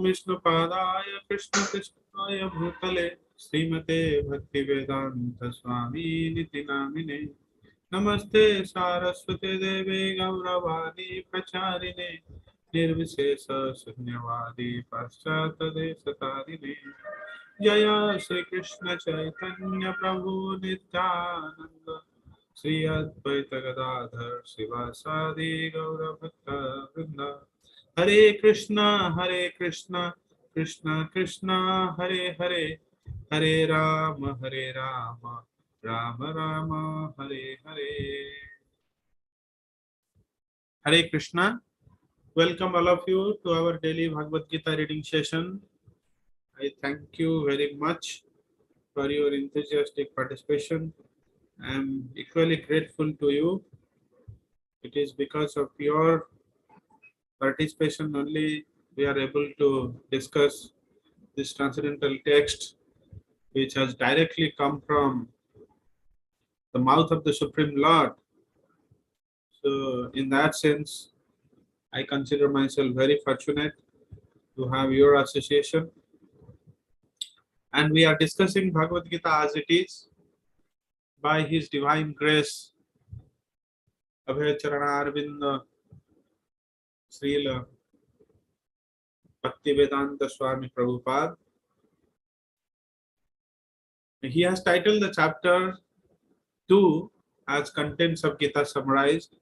विष्णुपादाय कृष्णकृष्णाय भूतले श्रीमते भक्तिवेदांत स्वामी निति नामिने नमस्ते सारस्वते देवे गौरवाणी प्रचारिणे निर्विशेष शून्यवादी पाश्चात्यदेशतारिणे जय श्री कृष्ण चैतन्य प्रभु नित्यानंद श्री अद्वैत गदाधर शिवासादि गौरभक्त वृंद हरे Krishna Krishna Krishna Hare Hare Hare Ram Ram Ram Hare Hare Hare Krishna. Welcome all of you to our daily Bhagavad Gita reading session. I thank you very much for your enthusiastic participation. I am equally grateful to you. It is because of your participation only we are able to discuss this transcendental text which has directly come from the mouth of the Supreme Lord. So in that sense, I consider myself very fortunate to have your association. And we are discussing Bhagavad Gita as it is by His Divine Grace, Abhay Charanarvinda Srila Bhaktivedanta Swami Prabhupada. He has titled the chapter 2 as Contents of Gita Summarized.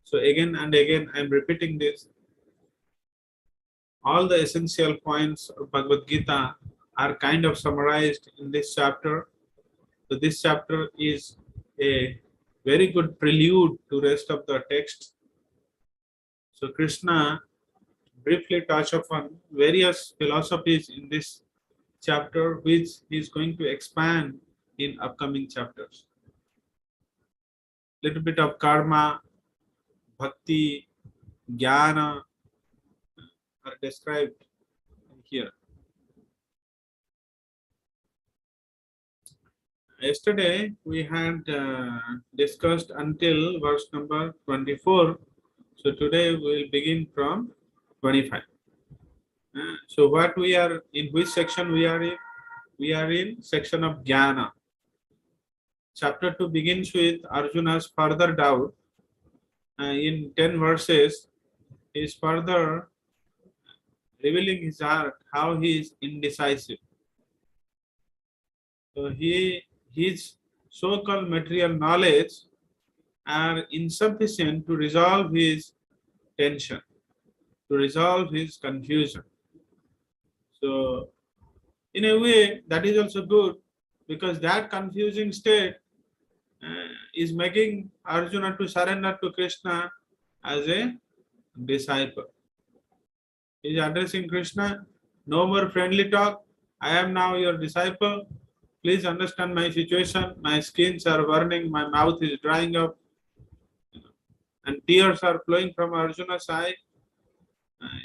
So again and again I am repeating this. All the essential points of Bhagavad Gita are kind of summarized in this chapter. So this chapter is a very good prelude to rest of the text. So Krishna briefly touched upon various philosophies in this chapter which he is going to expand in upcoming chapters. Little bit of karma, bhakti, jnana are described here. Yesterday we had discussed until verse number 24. So today we will begin from 25. So what we are in, which section we are in? We are in section of jnana. Chapter 2 begins with Arjuna's further doubt. In 10 verses, he is further revealing his heart, how he is indecisive. So his so-called material knowledge are insufficient to resolve his tension, to resolve his confusion. So in a way, that is also good, because that confusing state is making Arjuna to surrender to Krishna as a disciple. He is addressing Krishna, no more friendly talk. I am now your disciple. Please understand my situation. My skins are burning, my mouth is drying up, and tears are flowing from Arjuna's eye.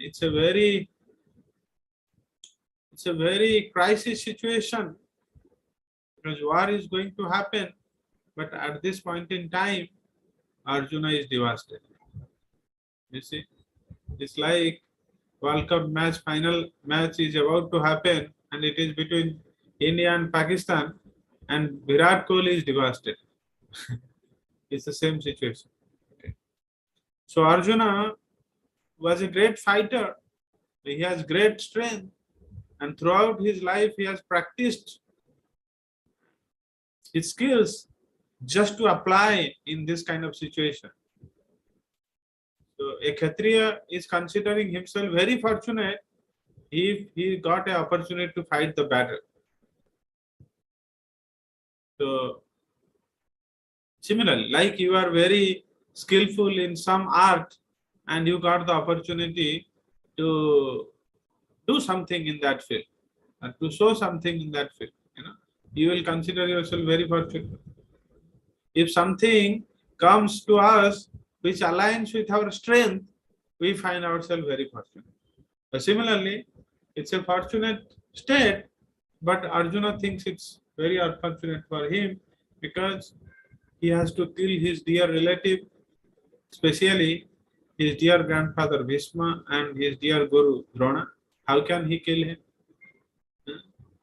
It's a very crisis situation, because war is going to happen. But at this point in time, Arjuna is devastated. You see, it's like World Cup match, final match is about to happen, and it is between India and Pakistan, and Virat Kohli is devastated. It's the same situation. Okay. So Arjuna was a great fighter. He has great strength, and throughout his life he has practiced his skills just to apply in this kind of situation. So a Kshatriya is considering himself very fortunate if he got an opportunity to fight the battle. So similarly, like you are very skillful in some art and you got the opportunity to do something in that field, and to show something in that field, you will consider yourself very fortunate. If something comes to us which aligns with our strength, we find ourselves very fortunate. But similarly, it's a fortunate state, but Arjuna thinks it's very unfortunate for him, because he has to kill his dear relative, especially his dear grandfather Bhishma and his dear Guru Drona. How can he kill him?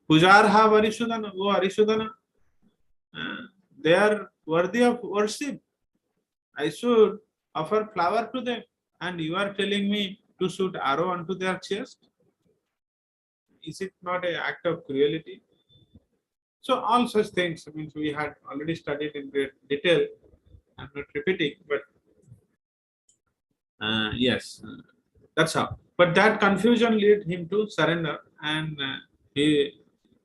Pujarha Varisudana, oh Arisudana, they are worthy of worship. I should offer flower to them, and you are telling me to shoot arrow onto their chest. Is it not an act of cruelty? So all such things, I mean, we had already studied in great detail. I'm not repeating, but yes, that's how. But that confusion led him to surrender, and he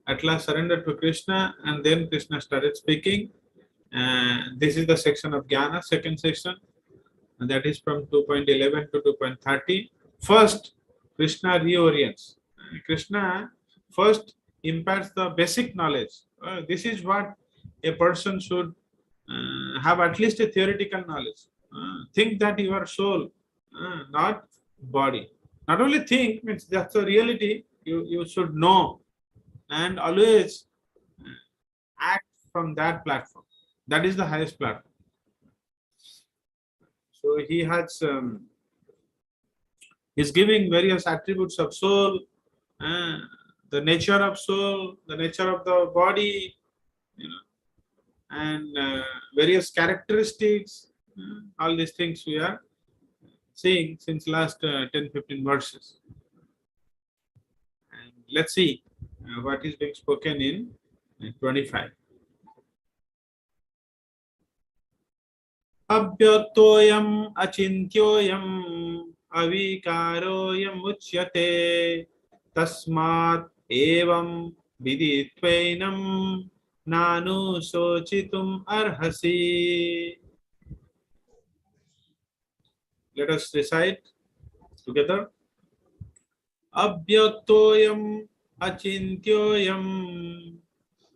at last surrendered to Krishna, and then Krishna started speaking. This is the section of Jnana, second section, and that is from 2.11 to 2.30. First, Krishna reorients. Krishna first imparts the basic knowledge. This is what a person should have, at least a theoretical knowledge. Think that you are soul, not body. Not only think, means that's a reality, you should know and always act from that platform. That is the highest platform. So he has he's giving various attributes of soul, uh, the nature of soul, the nature of the body, you know, and various characteristics. All these things we are seeing since last 10-15 verses. And let's see what is being spoken in 25. Abhyaktoyam achintyoyam avikaroyam uchyate tasmat evam viditvainam nanu sochitum arhasi. Let us recite together. Abhyaktoyam achintyoyam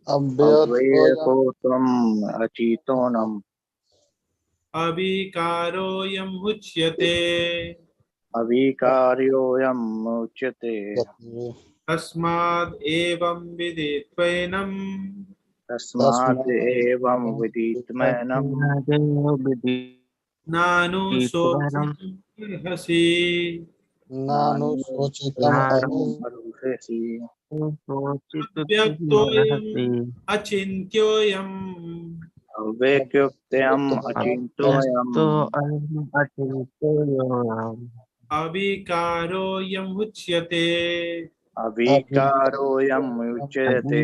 अव्ययकोऽत्वम् अचितोऽनम् avikaroyam uchyate अविकार्योऽयम् उच्यते तस्माद् एवं विदित्वैनं तस्मात् एवं विदित्वैनं नानुशोचितुमर्हसि. नानुशोचितुमर्हसि अव्यक्तोऽयम् अचिन्त्योऽयम् अव्यक्तोऽयम् अचिन्तोऽयम् अविकारोऽयम् उच्यते अविकारोऽयम् उच्यते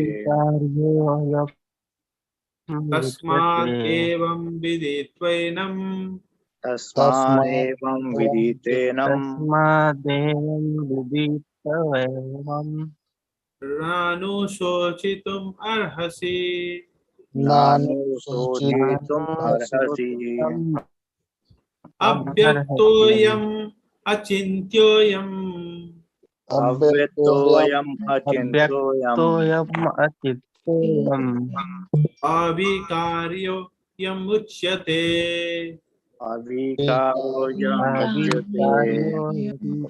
तस्माद् एवं विदित्वैनं तस्मात् एवं विदितेनं नानुशोचितुम् अर्हसि. नानुशोचितुम् अर्हसि अव्यक्तोऽयम् अचिन्त्योऽयम् अव्यक्तोऽयम् अचिन्तोऽयम् अविकार्योऽयम् उच्यते अविकारोऽयम्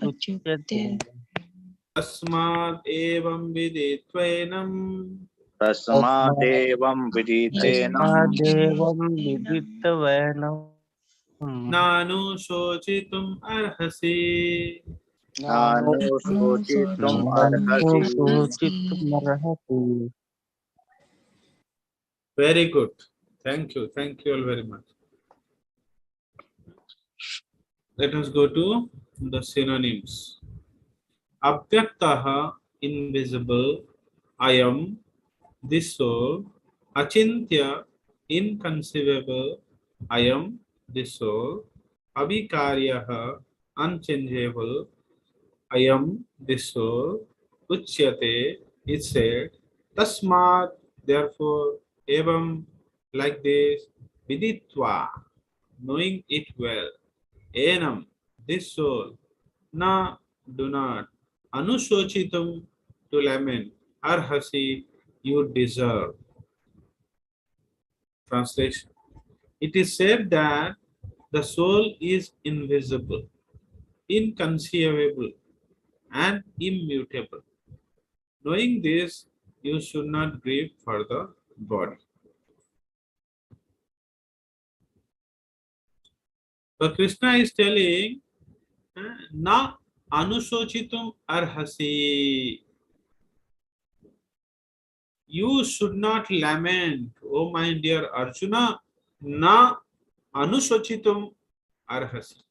उच्यते तस्माद् एवं विदित्वैनं तस्मादेवं विदितेनं नानुशोचितुम् अर्हसि. नानुशोचितुम् अर्हसि Very good. Thank you. Thank you all very much. Let us go to the synonyms. Abhyaktaha, invisible. Ayam, this soul. Achintya, inconceivable. Ayam, this soul. Avikaryaha, unchangeable. Ayam, this soul. Uchyate, it said. Tasmat, therefore. Evam, like this. Viditva, knowing it well. Enam, this soul. Na, do not. Anushochitam, to lament. Arhasi, you deserve. Translation. It is said that the soul is invisible, inconceivable, and immutable. Knowing this, you should not grieve for the body. But Krishna is telling, na anusochitum arhasi. You should not lament, oh my dear Arjuna, na anusochitum arhasi.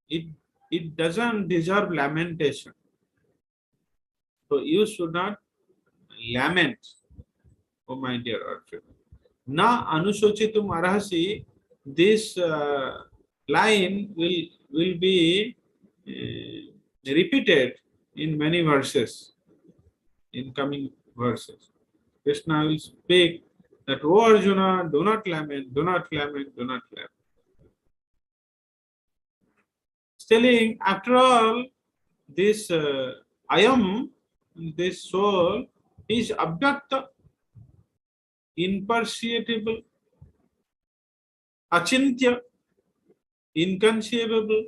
It, it doesn't deserve lamentation. So you should not lament, oh my dear Arjuna. Na anusochitum arhasi, this line will be repeated in many verses, in coming verses. Krishna will speak that, oh Arjuna, do not lament, do not lament, do not lament. Telling, after all, this I am, this soul, is abhyakta, imperceptible, achintya, inconceivable,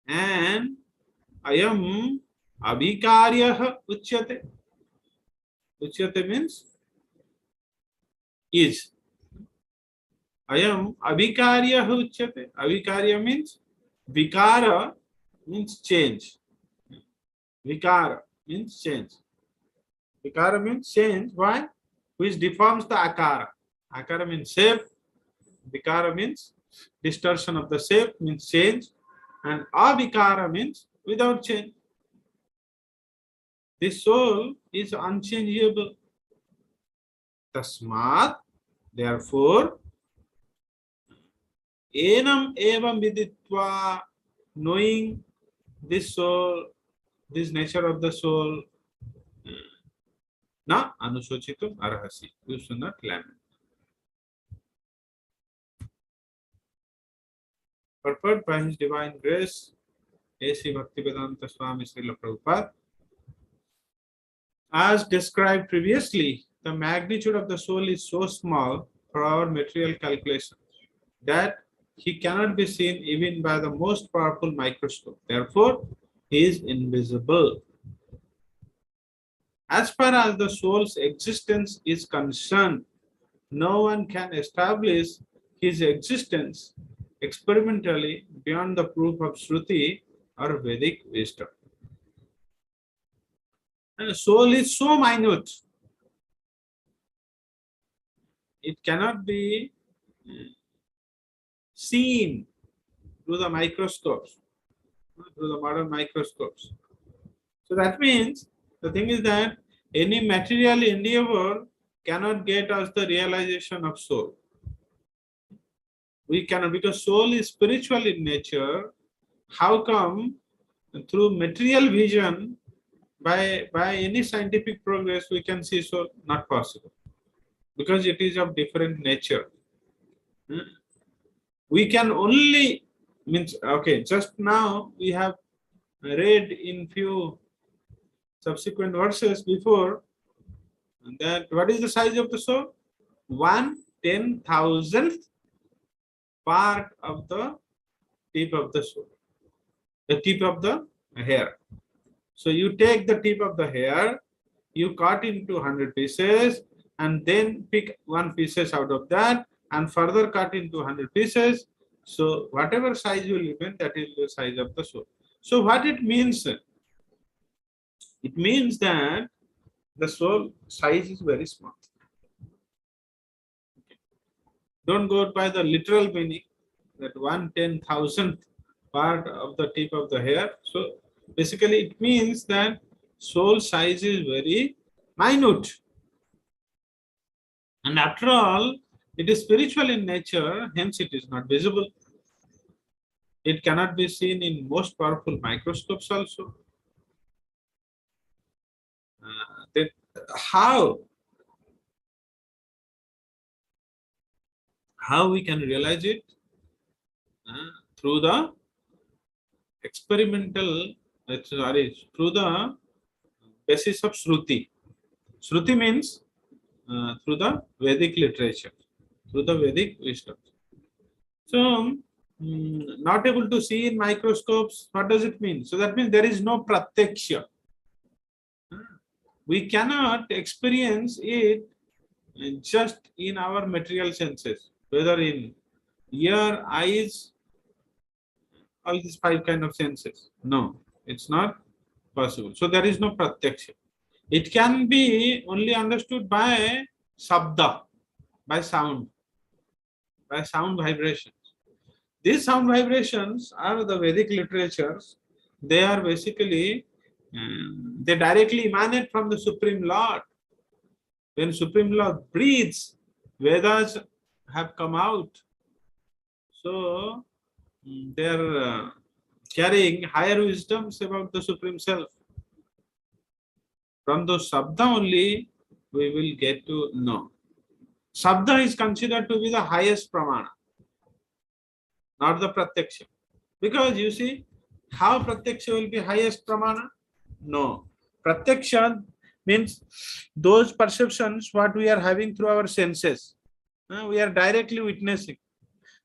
and I am abhikaryah uchyate. Uchyate means is. I am abhikaryah uchyate. Abhikarya means vikara, means change. Vikara means change. Vikara means change. Why? Which deforms the akara. Akara means shape. Vikara means distortion of the shape, means change. And avikara means without change. This soul is unchangeable. Tasmat, therefore, enam evam viditva, knowing this soul, this nature of the soul, na anusochitum arhasi. You should not lament. Purport by His Divine Grace, A.C. Bhaktivedanta Swami Srila Prabhupada. As described previously, the magnitude of the soul is so small for our material calculation that he cannot be seen even by the most powerful microscope. Therefore, he is invisible. As far as the soul's existence is concerned, no one can establish his existence experimentally beyond the proof of Shruti or Vedic wisdom. And the soul is so minute, it cannot be seen through the microscopes, through the modern microscopes. So that means the thing is that any material endeavor cannot get us the realization of soul. We cannot, because soul is spiritual in nature. How come through material vision, by any scientific progress, we can see soul? Not possible, because it is of different nature. We can only, means, okay, just now we have read in few subsequent verses before that what is the size of the soul? 1/10,000th part of the tip of the soul, the tip of the hair. So you take the tip of the hair, you cut into 100 pieces, and then pick one pieces out of that, and further cut into 100 pieces. So whatever size you remain, that is the size of the soul. So what it means? It means that the soul size is very small. Don't go by the literal meaning, that 1/10,000th part of the tip of the hair. So basically it means that soul size is very minute. And after all, it is spiritual in nature, hence it is not visible. It cannot be seen in most powerful microscopes also. Then how we can realize it? Through the experimental, through the basis of Shruti. Shruti means through the Vedic literature, through the Vedic wisdom. So, not able to see in microscopes, what does it mean? So that means there is no pratyaksha. We cannot experience it just in our material senses, whether in ear, eyes, all these five kind of senses. No, it's not possible. So there is no pratyaksha. It can be only understood by sabda, by sound vibrations. These sound vibrations are the Vedic literatures. They are basically, they directly emanate from the Supreme Lord. When Supreme Lord breathes, Vedas have come out. So they are carrying higher wisdoms about the Supreme Self. From those Sabda only we will get to know. Sabda is considered to be the highest pramana, not the Pratyaksha. Because you see, how Pratyaksha will be highest pramana? No. Pratyaksha means those perceptions what we are having through our senses. We are directly witnessing.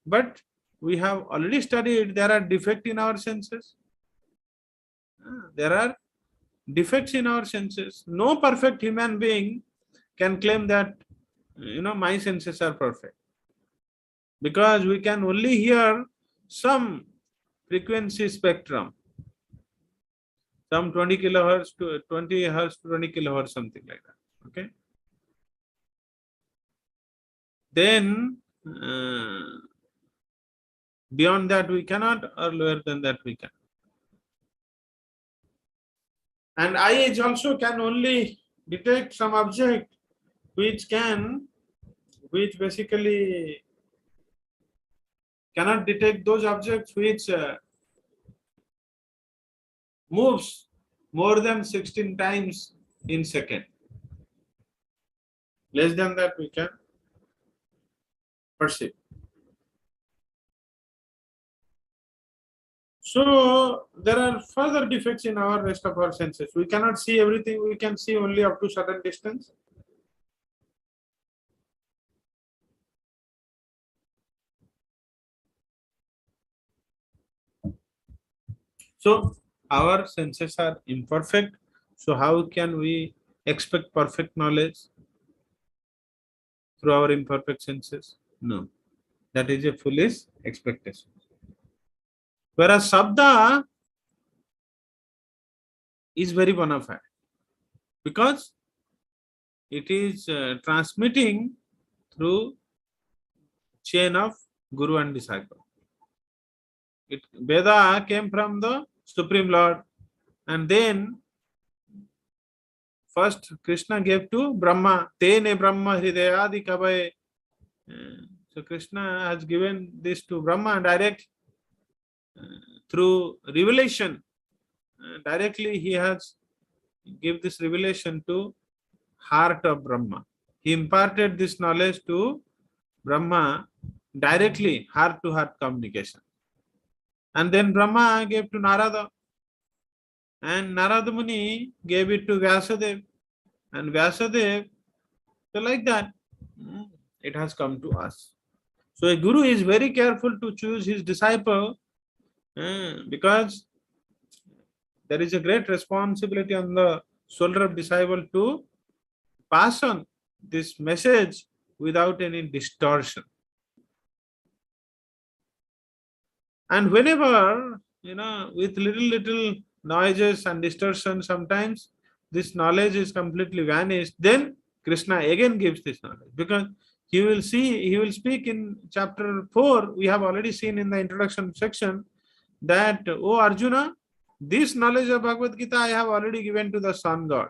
But we have already studied there are defects in our senses. There are defects in our senses. No perfect human being can claim that, my senses are perfect. Because we can only hear some frequency spectrum, some 20 kilohertz to 20 hertz to 20 kilohertz, something like that. Okay. Then beyond that we cannot, or lower than that we can. And eye also can only detect some object which basically cannot detect those objects which moves more than 16 times in second. Less than that we can perceive. So there are further defects in our rest of our senses. We cannot see everything. We can see only up to certain distance. So our senses are imperfect. So how can we expect perfect knowledge through our imperfect senses? No, that is a foolish expectation. Whereas Sabda is very bona fide because it is transmitting through chain of Guru and disciple. Veda came from the Supreme Lord, and then first Krishna gave to Brahma. Tene Brahma Hridayadi Kavaye. So Krishna has given this to Brahma direct through revelation. Directly he has give this revelation to heart of Brahma. He imparted this knowledge to Brahma directly, heart to heart communication. And then Brahma gave to Narada, and Narada Muni gave it to Vyasadev, and Vyasadev, so like that, it has come to us. So a guru is very careful to choose his disciple because there is a great responsibility on the shoulder of disciple to pass on this message without any distortion. And whenever, with little noises and distortion, sometimes this knowledge is completely vanished, then Krishna again gives this knowledge. Because he will speak in chapter 4, we have already seen in the introduction section, that, oh Arjuna, this knowledge of Bhagavad Gita I have already given to the Sun God.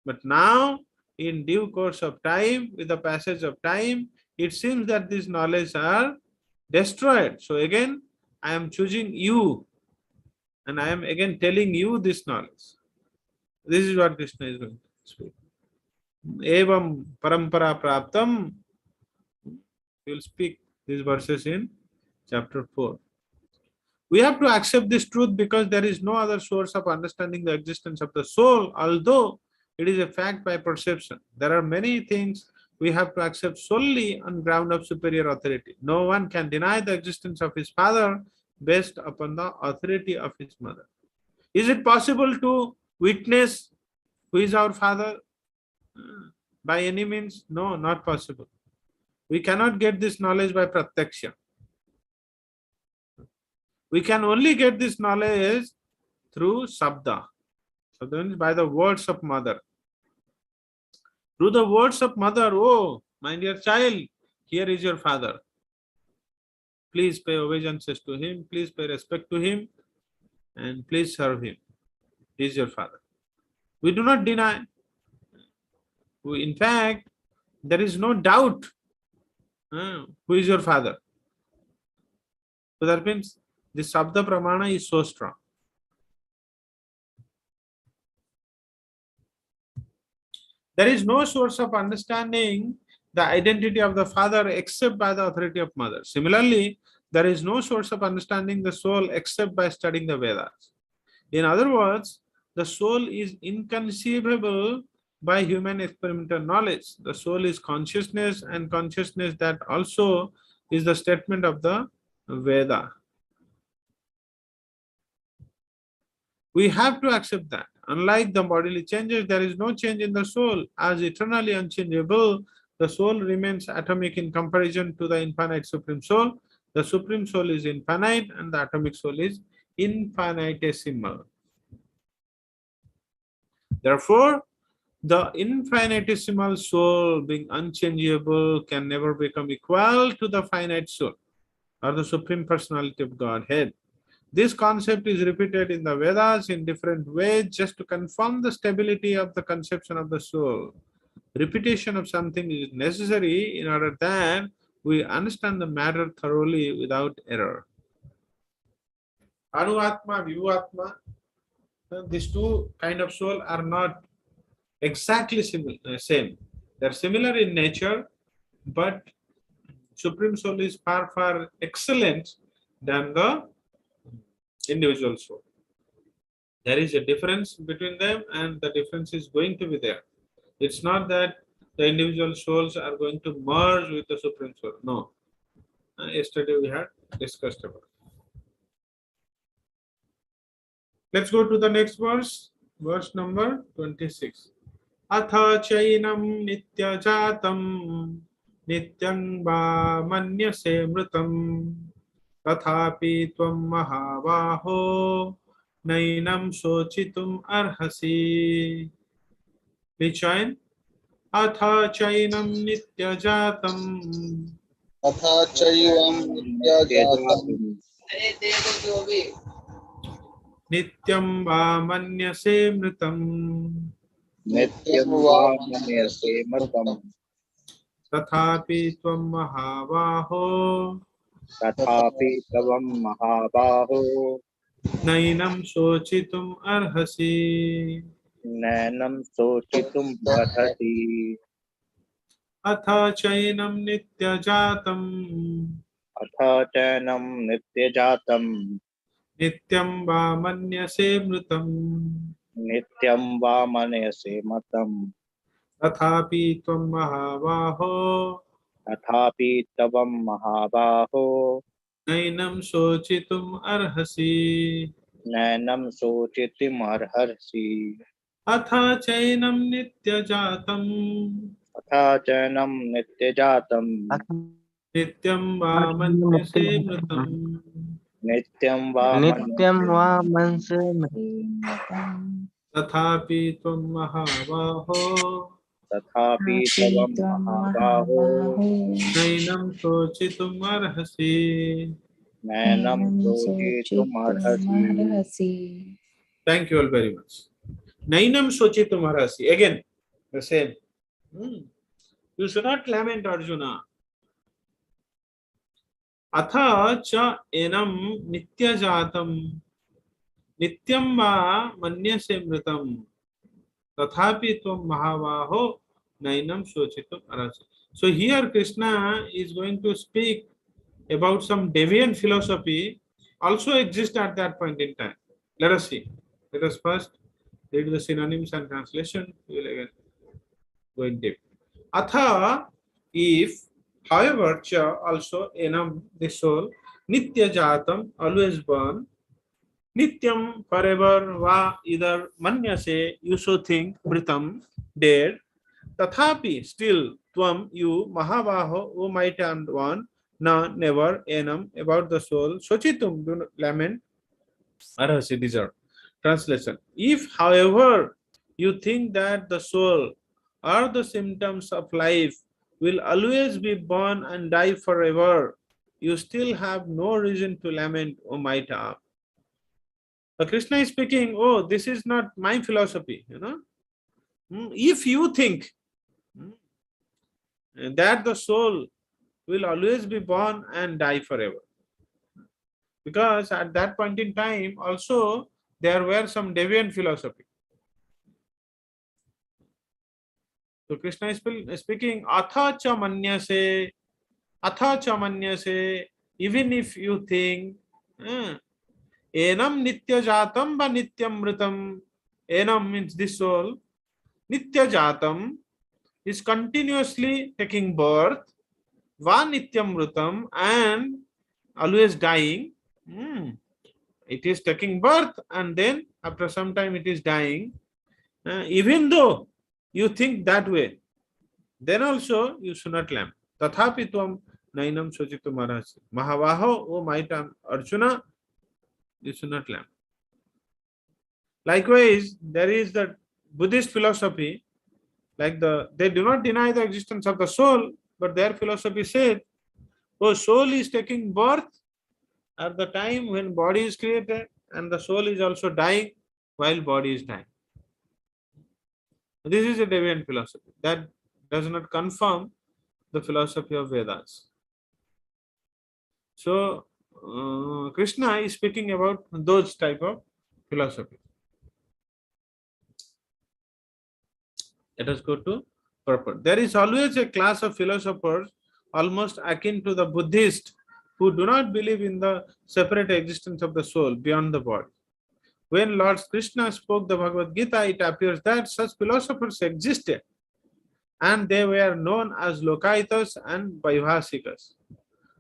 But now, in due course of time, with the passage of time, it seems that these knowledge are destroyed. So again, I am choosing you, and I am again telling you this knowledge. This is what Krishna is going to speak. Evam parampara praptam. He will speak these verses in chapter 4. We have to accept this truth because there is no other source of understanding the existence of the soul, although it is a fact by perception. There are many things we have to accept solely on ground of superior authority. No one can deny the existence of his father based upon the authority of his mother. Is it possible to witness who is our father by any means? No, not possible. We cannot get this knowledge by pratyaksha. We can only get this knowledge through Sabda. So then by the words of mother. Through the words of mother, oh, my dear child, here is your father. Please pay obeisances to him, please pay respect to him, and please serve him. He is your father. We do not deny. In fact, there is no doubt who is your father. So that means the Sabda Pramana is so strong. There is no source of understanding the identity of the father except by the authority of mother. Similarly, there is no source of understanding the soul except by studying the Vedas. In other words, the soul is inconceivable by human experimental knowledge. The soul is consciousness, and consciousness that also is the statement of the Veda. We have to accept that. Unlike the bodily changes, there is no change in the soul. As eternally unchangeable, the soul remains atomic in comparison to the infinite Supreme Soul. The Supreme Soul is infinite and the atomic soul is infinitesimal. Therefore, the infinitesimal soul, being unchangeable, can never become equal to the finite soul or the Supreme Personality of Godhead. This concept is repeated in the Vedas in different ways just to confirm the stability of the conception of the soul. Repetition of something is necessary in order that we understand the matter thoroughly without error. Anuatma, Vivuatma, these two kind of soul are not exactly same. They are similar in nature, but Supreme Soul is far excellent than the individual soul. There is a difference between them, and the difference is going to be there. It's not that the individual souls are going to merge with the Supreme Soul. No. Yesterday we had discussed about it. Let's go to the next verse, verse number 26. Atha chainam nityajatam nityang va manyase mritam tathapi tvam mahavaho nainam sochitum arhasi. Please join. Atha chainam nityajatam तथा चैवं नित्यजातं nityam va manyase mritam नित्यं वा मन्यसे मृतं tathapi tvam mahavaho तथापि तवं महाबाहो nainam sochitum arhasi. नैनं शोचितुम् अर्हसि Atha chainam nityajatam अथ चैनं नित्यजातं nityam va manyase mritam नित्यं वा मन्यसे मतं tathapi tvam mahavaho तथापि तवं महाबाहो nainam sochitum arhasi. नैनं शोचितुम् अर्हसि Atha chainam nityajatam अथ चैनं नित्यजातं nityam va manyase mritam नित्यं वा नित्यं मन्यसे वा मनसे tathapi tvam mahavaho तथापि तवं महाबाहो nainam sochitum arhasi. नैनं शोचितुम् अर्हसि Thank you all very much. Nainam sochitum arhasi. Again, the same. You should not lament, Arjuna. Atha cha enam nityajatam nityam va manyase mritam tathapi tvam mahavaho nainam sochitum arhasi. So here Krishna is going to speak about some deviant philosophy also exists at that point in time. Let us see. Let us first read the synonyms and translation. We will again go in deep. Atha, if, however, cha, also, enam, the soul, nitya jatam, always born, nityam, forever, va, either, manyase, you so think, britam, dead, tathapi, still, tvam, you, mahavaho, O mighty one, na, never, enam, about the soul, sochitum, do not lament, arhasi, deserve. Translation: if, however, you think that the soul or the symptoms of life will always be born and die forever, you still have no reason to lament, O Maita. Krishna is speaking, oh, this is not my philosophy, If you think mm, that the soul will always be born and die forever, because at that point in time also there were some deviant philosophy. So Krishna is speaking, atha cha manyase, even if you think, enam nitya jatam va nityam mritam, enam means this soul, nitya jatam is continuously taking birth, va nityam mritam, and always dying. It is taking birth and then after some time it is dying. Even though you think that way, then also you should not lament. Tathapi tvam nainam sochitum arhasi. Mahavaho, O mighty Arjuna, you should not lament. Likewise, there is the Buddhist philosophy, they do not deny the existence of the soul, but their philosophy said, oh, soul is taking birth at the time when body is created, and the soul is also dying while body is dying. This is a deviant philosophy that does not confirm the philosophy of Vedas. So Krishna is speaking about those type of philosophy. Let us go to purport. There is always a class of philosophers almost akin to the Buddhists who do not believe in the separate existence of the soul beyond the body. When Lord Krishna spoke the Bhagavad Gita, it appears that such philosophers existed, and they were known as Lokaitas and Vaibhasikas.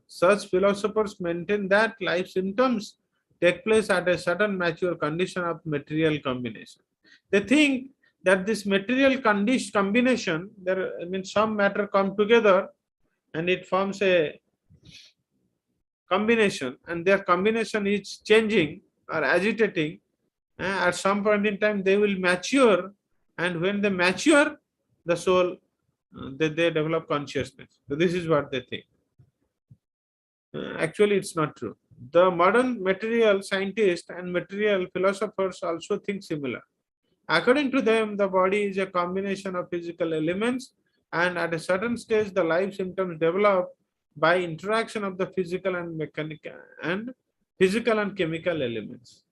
Such philosophers maintain that life symptoms take place at a certain mature condition of material combination. They think that this material combination, there means some matter come together and it forms a combination, and their combination is changing or agitating. At some point in time they will mature, and when they mature, the soul, they develop consciousness. So this is what they think. Actually it's not true. The modern material scientists and material philosophers also think similar. According to them, the body is a combination of physical elements, and at a certain stage the life symptoms develop by interaction of the physical and chemical elements.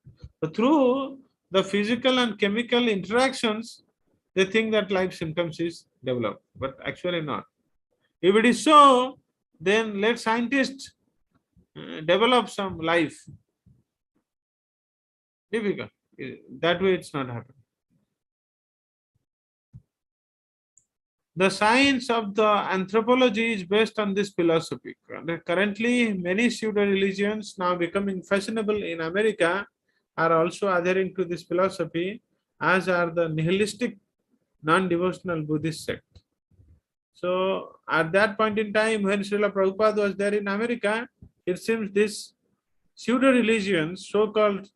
So through the physical and chemical interactions, they think that life symptoms is developed, but actually not. If it is so, then let scientists develop some life. Difficult. That way it's not happening. The science of the anthropology is based on this philosophy. Currently, many pseudo religions now becoming fashionable in America are also adhering to this philosophy, as are the nihilistic non-devotional Buddhist sect. So at that point in time, when Srila Prabhupada was there in America, it seems these pseudo religions, so-called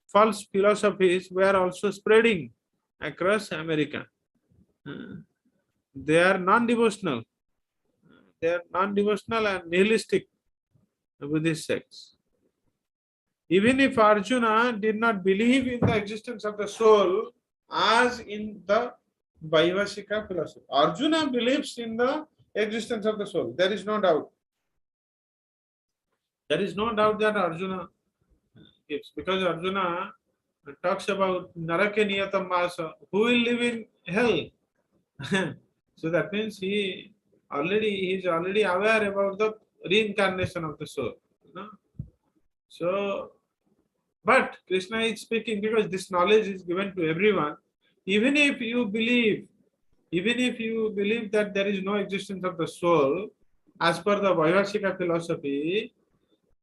false philosophies, were also spreading across America. They are non-devotional. They are non-devotional and nihilistic Buddhist sects. Even if Arjuna did not believe in the existence of the soul, as in the Vaivasika philosophy, Arjuna believes in the existence of the soul. There is no doubt. There is no doubt that Arjuna gives, because Arjuna talks about Narake Niyatam Masa, who will live in hell. So that means he is already aware about the reincarnation of the soul. So, but Krishna is speaking because this knowledge is given to everyone. Even if you believe that there is no existence of the soul, as per the Vaivasika philosophy,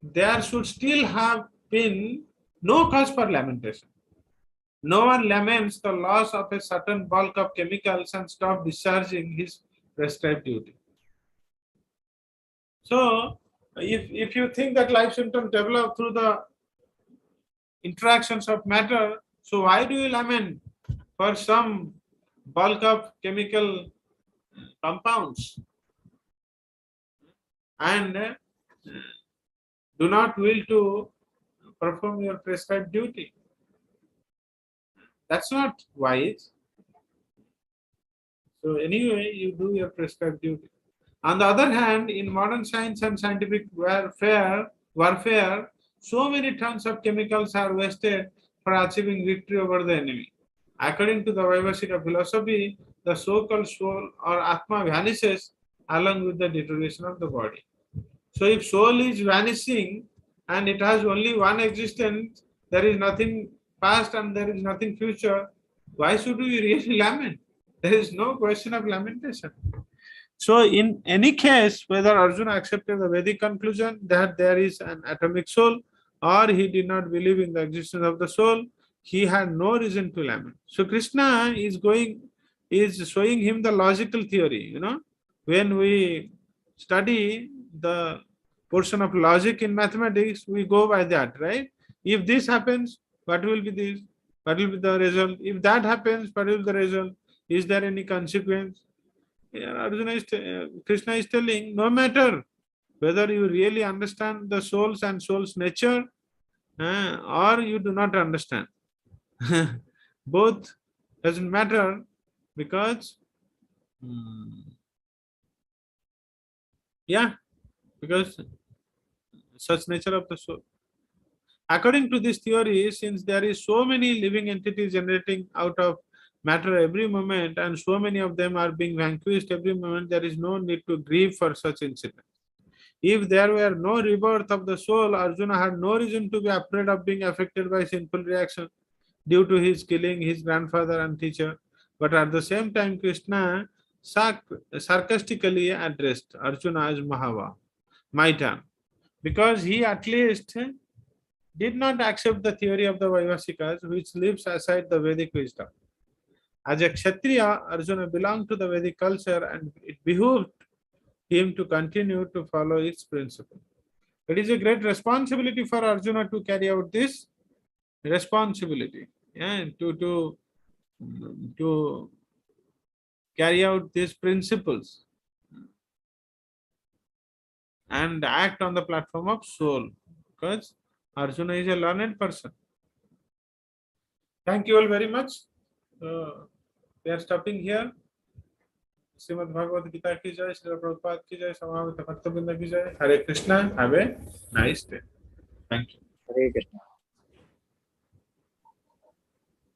there should still have been no cause for lamentation. No one laments the loss of a certain bulk of chemicals and stop discharging his prescribed duty. So, If you think that life symptoms develop through the interactions of matter, so why do you lament for some bulk of chemical compounds and do not will to perform your prescribed duty? That's not wise. So anyway, you do your prescribed duty. On the other hand, in modern science and scientific warfare, so many tons of chemicals are wasted for achieving victory over the enemy. According to the Vaibhashika philosophy, the so-called soul or Atma vanishes along with the deterioration of the body. So if soul is vanishing and it has only one existence, there is nothing past and there is nothing future, why should we really lament? There is no question of lamentation. So in any case, whether Arjuna accepted the Vedic conclusion that there is an atomic soul or he did not believe in the existence of the soul, he had no reason to lament. So Krishna is showing him the logical theory, When we study the portion of logic in mathematics, we go by that, right? If this happens, what will be this? What will be the result? If that happens, what will be the result? Is there any consequence? Yeah, Krishna is telling, no matter whether you really understand the souls and soul's nature or you do not understand, both doesn't matter because, yeah, because such nature of the soul. According to this theory, since there is so many living entities generating out of matter every moment and so many of them are being vanquished every moment, there is no need to grieve for such incidents. If there were no rebirth of the soul, Arjuna had no reason to be afraid of being affected by sinful reaction due to his killing his grandfather and teacher. But at the same time, Krishna sarcastically addressed Arjuna as Mahava, my turn, because he at least did not accept the theory of the Vaivasikas, which leaves aside the Vedic wisdom. As a Kshatriya, Arjuna belonged to the Vedic culture and it behooved him to continue to follow its principle. It is a great responsibility for Arjuna to carry out this responsibility, to carry out these principles and act on the platform of soul, because Arjuna is a learned person. Thank you all very much. We are stopping here. Srimad Bhagavad Gita ki jai, Srila Prabhupada ki jai, Samavita Bhakta Vrinda ki jai. Hare Krishna. Have a nice day. Thank you. Hare Krishna.